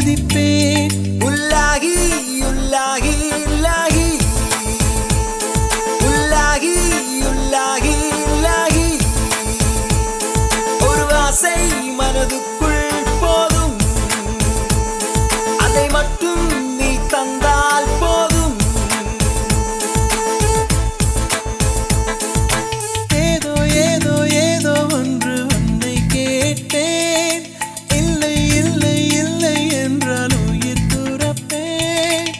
பதிப்பேன். உள்ளாகி உள்ளாகி உள்ளாகி உள்ளாகி உள்ளாகி உள்ளாகி ஒரு ஆசை மனதுக்குள் போதும், அதை மட்டும் நீ தந்தால் போதும். ஏதோ ஏதோ ஏதோ ஒன்று உன்னை கேட்டேன். இல்லை இல்லை இல்லை என்றால் உயிர் துறப்பேன்.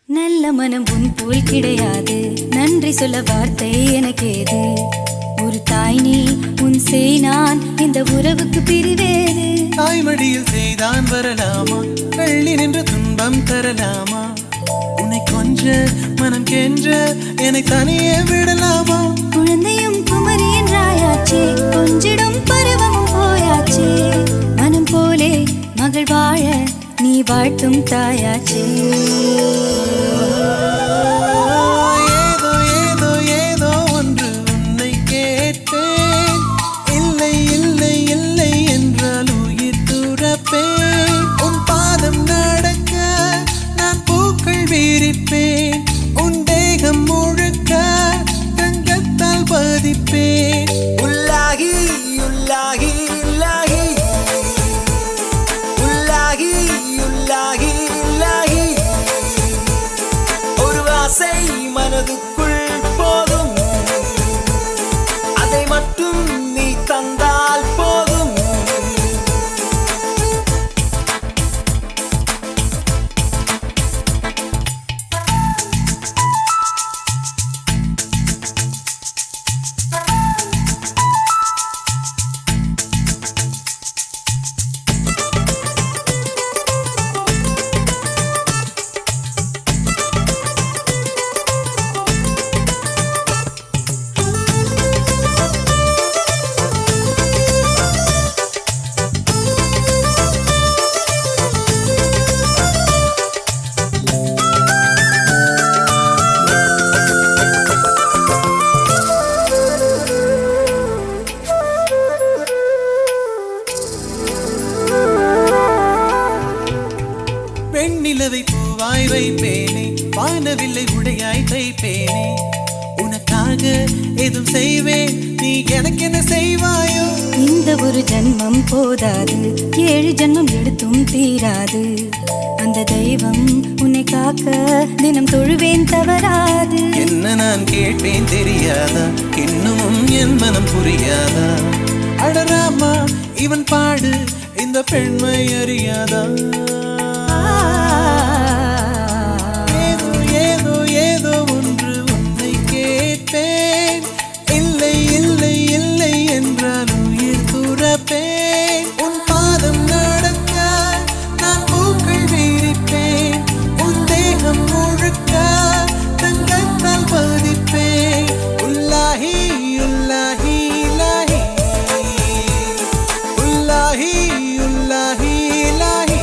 நல்ல மனம் உன் போல் கிடையாது, நன்றி சொல்ல வார்த்தை எனக்கேது. ஒரு தாய் நீ, உன் செய் நான், இந்த உறவுக்கு பிரிவேது. தாய்மடியில் செய்தான் வரலாமா, கள்ளி நின்று துன்பம் தரலாமா? உன்னை கொஞ்ச மனம் கென்ற என்னை தனியே விடலாமா? குழந்தையும் குமரி என்றாயாச்சே, கொஞ்சிடும் பருவமும் போயாச்சே. மனம் போலே மகள் வாழ நீ வாழ்த்தும் தாயாச்சே. ஏதோ ஏதோ ஏதோ ஒன்று உன்னை கேட்பேன். இல்லை இல்லை இல்லை என்றால் உயிர் துறப்பேன். உன் பாதம் நடக்க நான் பூக்கள் விரிப்பேன். உன் தேகம் முழுக்க தங்கத்தால் பதிப்பேன். உள்ளாகி உள்ளாகி உள்ளாகி உள்ளாகி உள்ளாகி உள்ளாகி ஒரு ஆசை மனதுக்குள் போதும், அதை மட்டும் நீ தந்தால் போதும். வெண்ணிலவை பூவாய் வைப்பேனே, வானவில்லை உடையாய் தைப்பேனே. உனக்காக எதுவும் செய்வேன், நீ எனக்கு என்ன செய்வாயோ? இந்த ஒரு ஜன்மம் போதாது, 7 ஜன்மம் எடுத்தும் தீராது. அந்த தெய்வம் உன்னை காக்க தினம் தொழுவேன் தவறாது. என்ன நான் கேட்பேன் தெரியாதா, இன்னமும் என் மனம் புரியாதா? அடராமா இவன் பாடு, இந்த பெண்மை அறியாதா? ஏதோ ஏதோ ஏதோ ஒன்று உன்னை கேட்பேன். இல்லை இல்லை இல்லை என்றால் உயிர் துறப்பேன். உன் பாதம் நடக்க நான் பூக்கள் விரிப்பேன். உன் தேகம் முழுக்க தங்கத்தால் பதிப்பேன். உள்ளாகி உள்ளாகி உள்ளாகி உள்ளாகி உள்ளாகி உள்ளாகி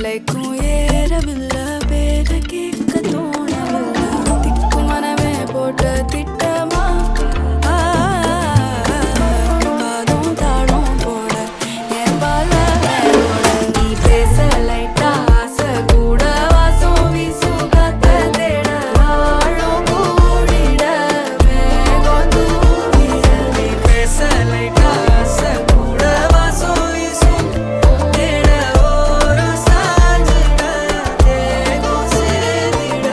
தலைக்கும் ஏறவில்லை பேர கேட்க தோணவில்லை திக்கு மனமே போட்ட திட்டமா பாதம் தாளம் போட என் பால நீ பேச லைட்டா ஆசை கூட வாசம் வீசும் காத்த தேட வாழும் கூடிட மேகம் தூவிட நீ பேச லைட்டா ஆசை கூட வாசம் வீசும் தேட ஓரம் சாஞ்சிட தேகம் சேர்ந்திட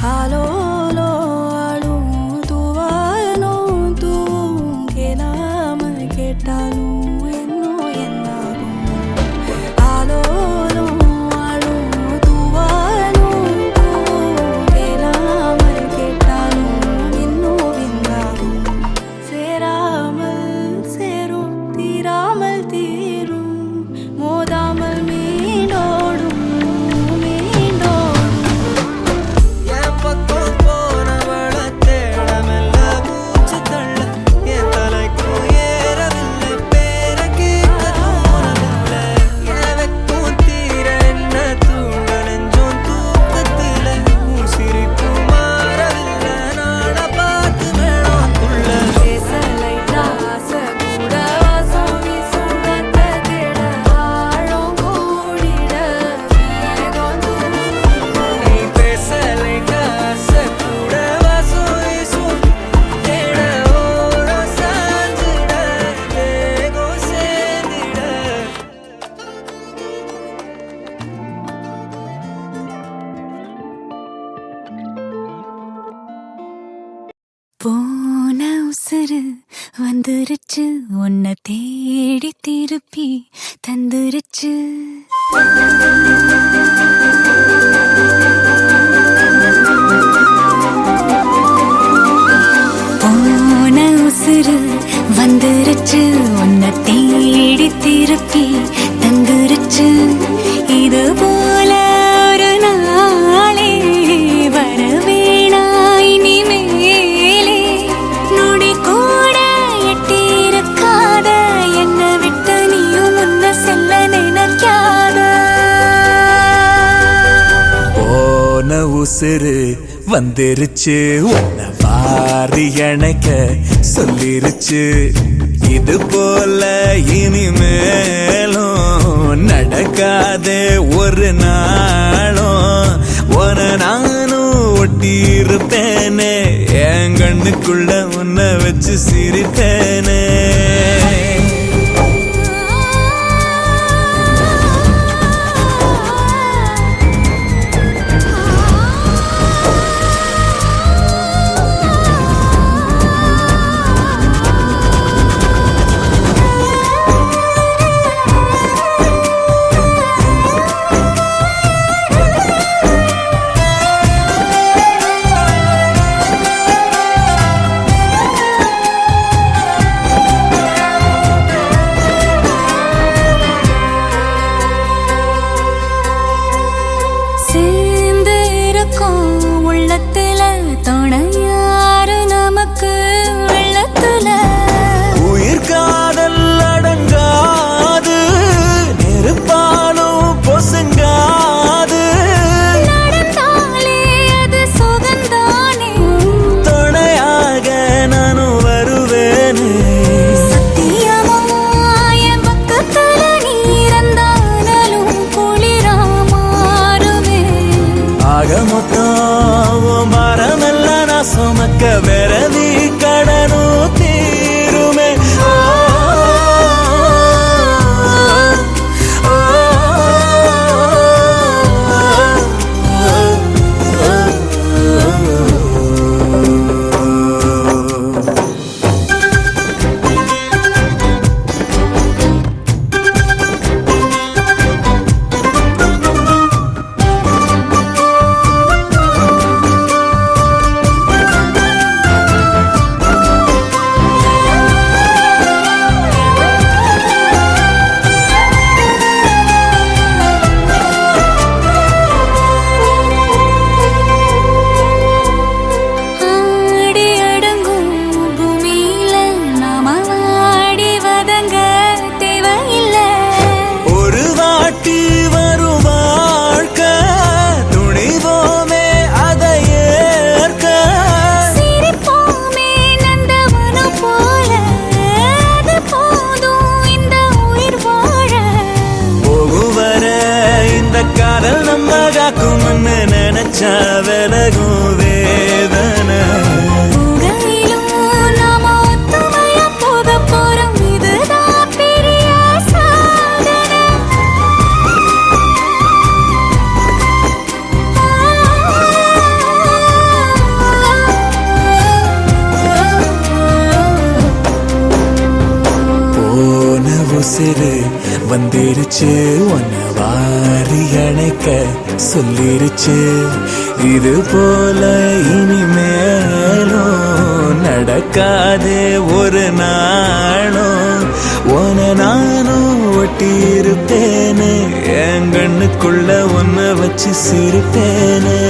ஹலோலோ அழும் தூவாயனும் தூவும் கேளாமல் கேட்டாலும் இன்னும் என்னாகும் ஹலோலோ அழும் தூவாயனும் தூவும் கேளாமல் கேட்டாலும் இன்னும் என்னாகும் சேராமல் சேரும் தீராமல் தீரும் மோதாமல் மீண்டோடும் மீண்டோடும் என் பக்கம் போனவள தேடமெல்ல மூச்சு தள்ள என் தலைக்கும் ஏறவில்லை பேர கேட்க தோணவில்லை என் வெக்கம் தீர என்ன தூண்ட நெஞ்சம் தூக்கத்தில உன் சிரிப்பு மாறவில்லை நாட பார்த்து வேணாம் துள்ள பேச லைட்டா ஆசை கூட வாசம் வீசும் காத்த தேட ஆழம் கூடிட மேகம் தூவிட நீ பேச லைட்டா ஆசை கூட வாசம் வீசும் தேட ஓரம் சாஞ்சிட தேகம் சேர்ந்திட போன உசுறு வந்துருச்சு உன்னை தேடி திருப்பி தந்துருச்சு போன உசுறு வந்துருச்சு உன்னை தேடி திருப்பி தந்துருச்சு இது போல ஒரு நாளே வரவேணாய் இனிமேலே நொடி கூட எட்டியிருக்காத என்னை விட்டு நீயும் முன்ன செல்ல நினைக்காத போன உசுறு வந்துருச்சு உன்னை வாரி அணைக்க சொல்லிருச்சு இது போல இனிமேலும் நடக்காதே ஒரு நாளும் உன நானும் ஒட்டி இருப்பேனே என் கண்ணுக்குள்ள உன்னை வச்சு சிரிப்பேனே சேர்ந்து இருக்கும் உள்ளத்துல துணையாரு நமக்கு வெள்ளத்துல உயிர் காதல் அடங்காது நெருப்பாலும் பொசுங்காது நடந்தாலே அது சுகந்தானே துணையாக நானும் வருவேனே சத்தியமா என் பக்கத்துல நீ இருந்தாலும் குளிரா மாறுவே ஆக மொத்தம் உன் மரமெல்லாம் நான் சுமக்க விரதி கடனும் தீருமே ஓ, ஓ, காக்கும்னு நினைச்சா விலகும் வேதனை உங்களிலும் நாம ஒத்துமையா போகப் போறோம். இதுதான் பெரிய சாதனை. போன உசிறு வந்துருச்சு உன்ன வாரி அணைக்க சொல்லிருச்சு இது போல இனிமேலும் நடக்காதே ஒரு நாளும் உன நானும் ஒட்டி இருப்பேனே என் கண்ணுக்குள்ள உன்னை வச்சு சிரிப்பேனே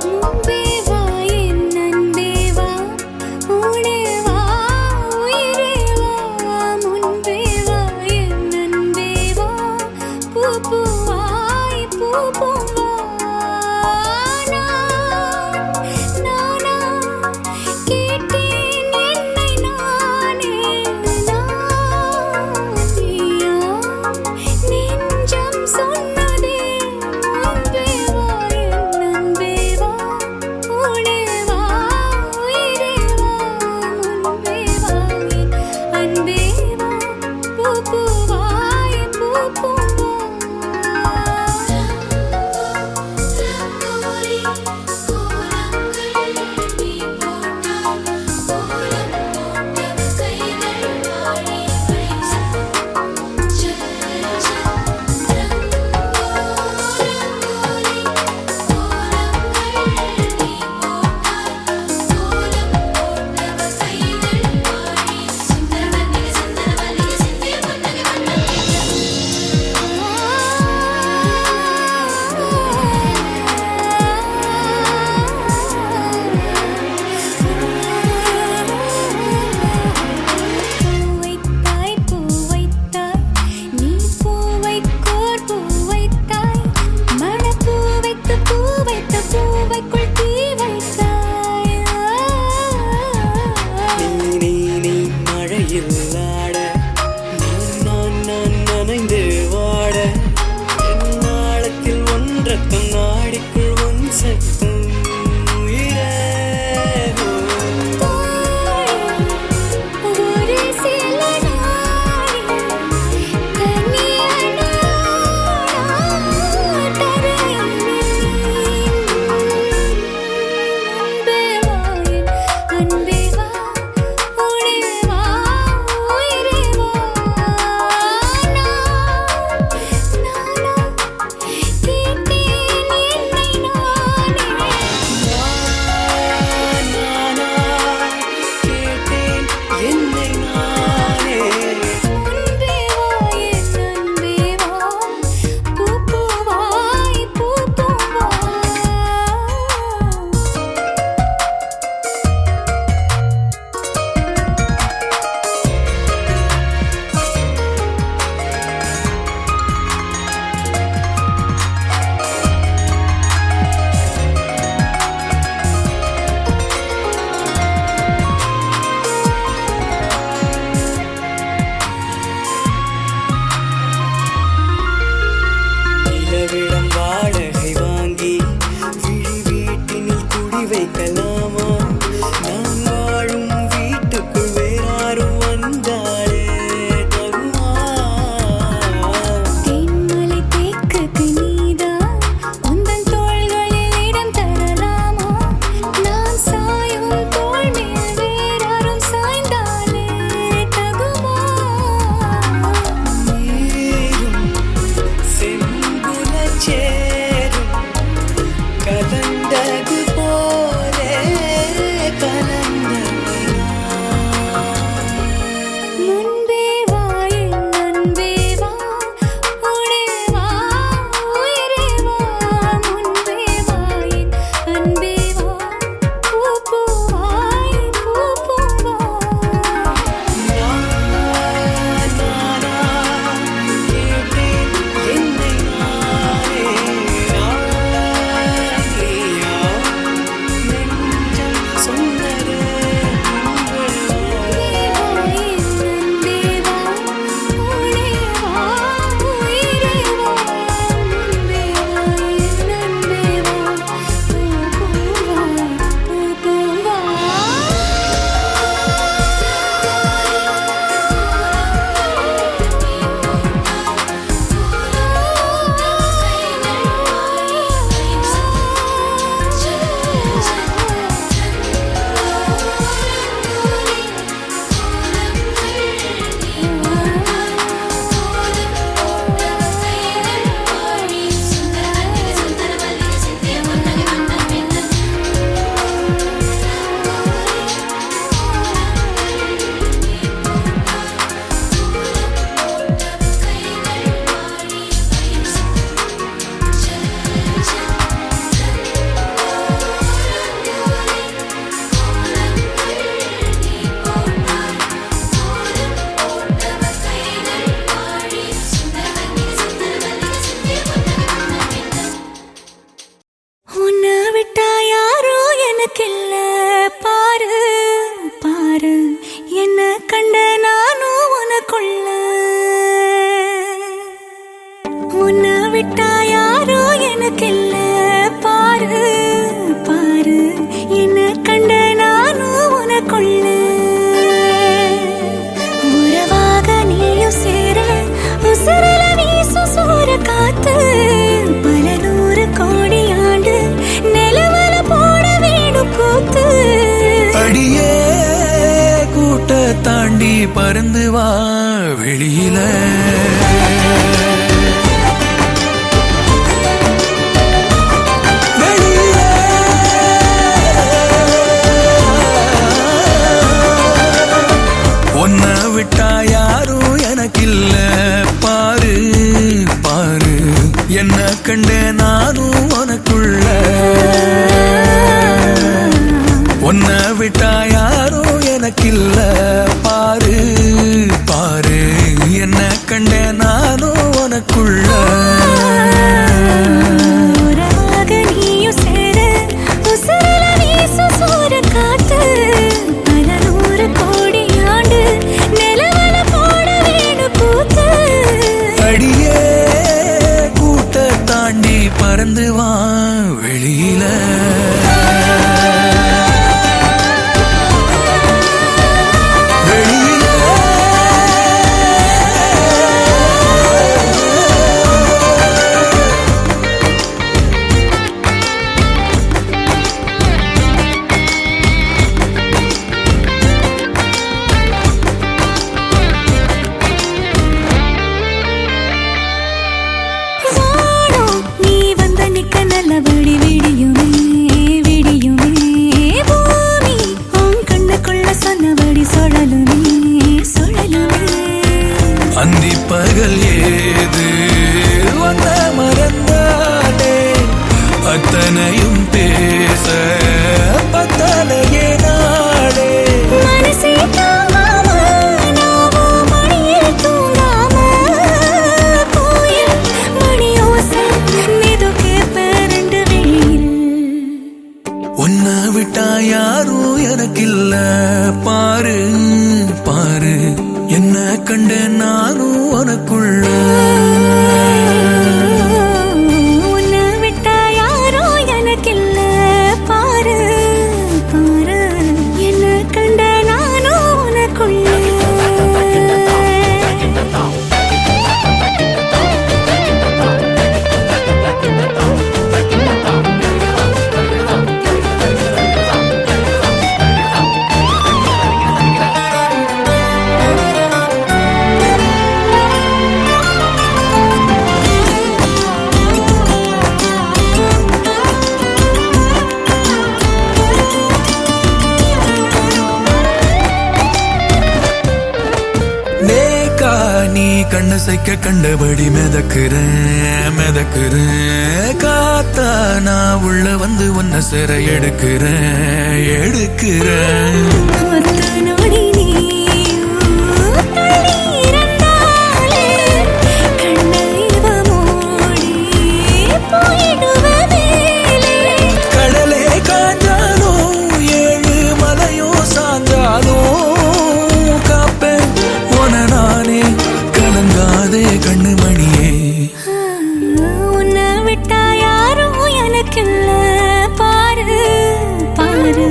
முன்பே வா என் அன்பே வா, ஊனே வா உயிரே வா. முன்பே வா என் அன்பே வா, பூ பூவாய் பூ பூவா. நானா கேட்டேன் என்னை நானே, நீயா நெஞ்சம் சொன்னதே. முன்பே வா என் அன்பே வா, ஊனே வா உயிரே வா. முன்பே வா என் அன்பே வா, பூ பூவாய் பூ பூவா. பூவைத்தாய் பூவைத்தாய் நீ பூவைக்கோர் பூவைத்தாய், மணப்பூ வைத்து பூ வைத்த பூவைக்குள் தீ வைத்தாய். நீ மழையில் ஆட நான் நனைந்து வாட என் நாளத்தில் ஒன்றக்கம் நாடிக்குள் ஒன் சத்தம் உயிரே ஒரு சில நாளில் தனியனா தரையில் அன்பே வா என் அன்பே வா, ஊனே வா உயிரே வா. நானா கேட்டேன் என்னை நானே. நானா கேட்டேன் என்னை நானே. முன்பே வா என் அன்பே வா, பூ பூவாய் பூ பூவா. நிலவிடம் வாடகை வாங்கி விழி வீட்டினில் குடி வைக்கலாமா? நான் வாழும் வீட்டுக்குள் வேறாரும் வந்தாலே தகுமா? தேன்மலை தேக்குக்கு நீதான், உந்தன் தோள்களில் இடம் தரலாமா? நான் சாயும் தோள் மேல் பறந்து வா வெளியில. உன்னை விட்டா யாரும் எனக்கில்ல பாரு பாரு, என்ன கண்ட நானும் உனக்குள்ள. உன்னை விட்டா யாரும் எனக்கில்ல பாரு பாரு, என்ன கண்ட நானும் உனக்குள்ள. அடியே கூட்ட தாண்டி பறந்து வா வெளியில. அந்தி பகல் ஏது வந்த மறந்தானே, அத்தனையும் பேச பத்தனையே நாடே. உன்னை விட்டா யாரும் எனக்கில்ல பாரு பாரு, என்ன கண்ட நானும் உனக்குள்ள. உன்னை விட்டா யாரும் எனக்கில்ல பாரு பாரு, என்ன கண்ட நானும் உனக்குள்ள. நீ கண்ண சைக்க கண்டபடி மிதக்குறேன் மிதக்குறேன், காத்தா நான் உள்ள வந்து உன்னை சிறை எடுக்கிறேன் எடுக்கிறேன். கடலே காஞ்சாலும் ஏழு மலையும் சாஞ்சாலும் காப்பேன் உன நானே, கலங்காதே கண்ணு மணியே. உன்னை விட்டா யாரும் எனக்கில்ல பாரு பாரு,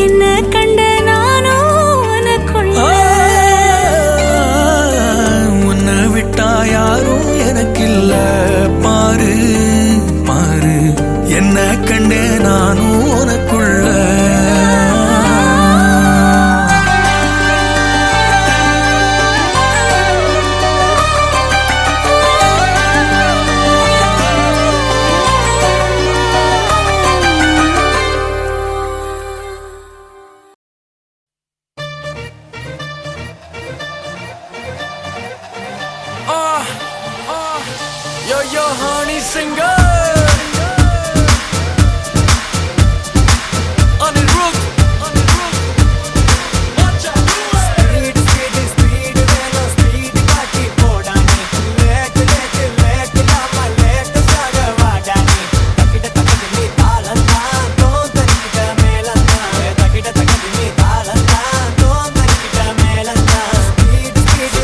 என்ன கண்ட நானும் உனக்குள்ள. உன்னை விட்டா யாரும் எனக்கில்ல பாரு பாரு, என்ன கண்டே நானும் உனக்குள்ள. Yo, yo, honey, singer. On the roof, on the roof. Watch out. Speed, speed, speed, velo, speed, kaati podani. Lek, lek, lek, lama, lek, saga vadani. Takida, takida, me talanta, to tarikida melanta. Takida, takida, me talanta, to tarikida melanta. Speed, speed,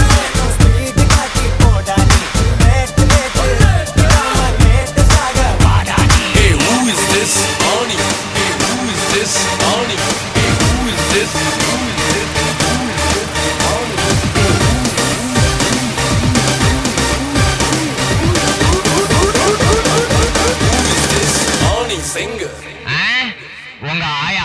velo, speed, kaati podani. Lek, lek, lama, lek, saga vadani. Hey, who is this? Oni. Hey, who is this? Oni. Hey, who is this? Who is this? Oni singer. உங்க ஆயா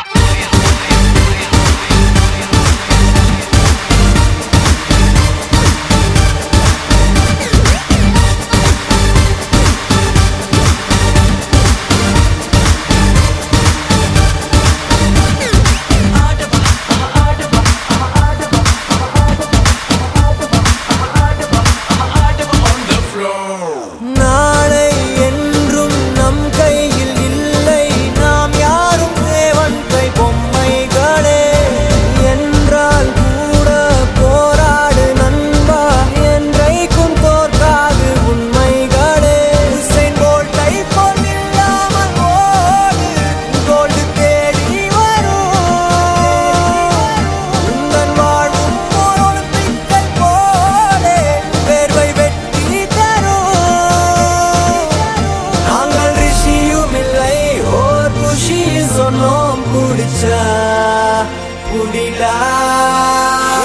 புடிடா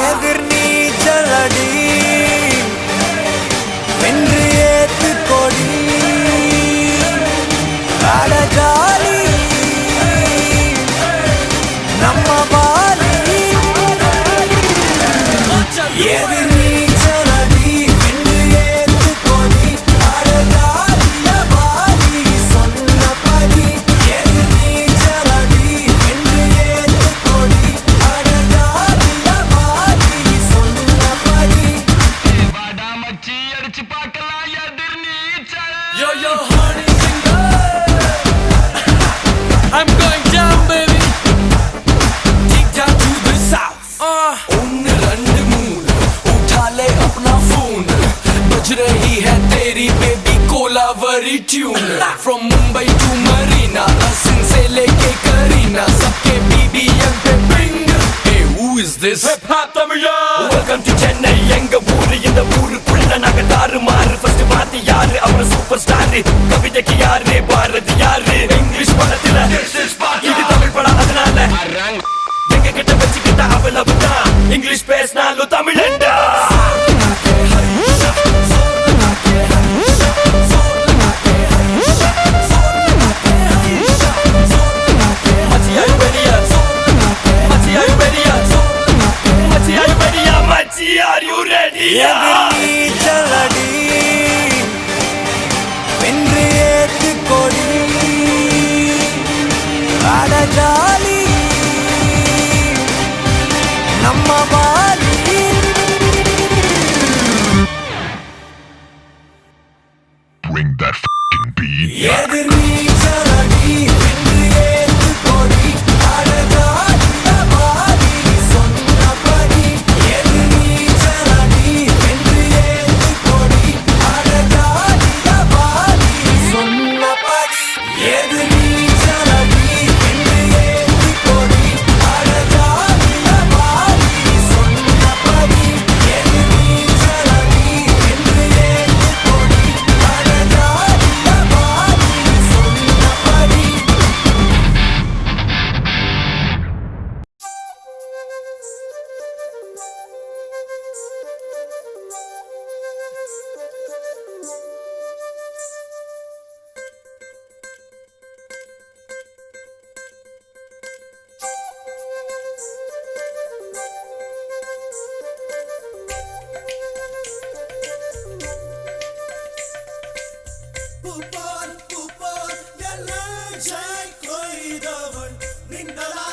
எதிர் நீச்சல் அடி வென்று ஏத்து கொடி அட jolly நம்ம பாலி எதிர் நீச்சல் அடி வென்று ஏத்து கொடி அட ஜாலிய பாலி சொன்னபடி எதிர் நீச்சல் அடி வென்று ஏத்து கொடி அட ஜாலிய பாலி சொன்னபடி வாடா மச்சி அடிச்சு பார்க்கலாம் எதிர் நீச்சல். Yo, yo, honey, singer. I'm going down, baby. Kick down to the south. उन रंड मून उठा ले अपना फोन बज रही है तेरी baby Kolaveri tune From Mumbai to Marina Hasan से लेके करीना सबके BBM पे bring Hey, who is this? Hip hop Tamila. Welcome to Chennai எங்க ஊரு இந்த ஊருக்குள்ள நாங்க தாறுமாறு ஃபர்ஸ்ட் பாத்தி யாரு அவர சூப்பர் ஸ்டார் கவிதைக்கு யாரு பாரதி யாரு இங்கிலீஷ் படத்துல இது தமிழ் படம் அதனால எங்க கிட்ட வச்சுக்கிட்ட அவ்வளவுதான் இங்கிலீஷ் பேசினாலும் தமிழண்டா Are you ready? எதிர் நீச்சல் அடி வென்று ஏத்து கொடி அட ஜாலி நம்ம poly Bring that f***ing beat. எதிர் நீச்சல் அடி வென்று ஏத்து கொடி அட ஜாலிய பாலி சொன்னபடி எதிர் நீச்சல் அடி வென்று ஏத்து கொடி அட ஜாலிய பாலி சொன்னபடி எதிர் நீச்சல் அடி வென்று ஏத்து கொடி அட ஜாலிய பாலி சொன்னபடி எதிர் நீச்சல் அடி வென்று ஏத்து கொடி அட ஜாலிய பாலி சொன்னபடி பூப்பால் பூப்பால் எல்லை கொய்தவன் நின்றலா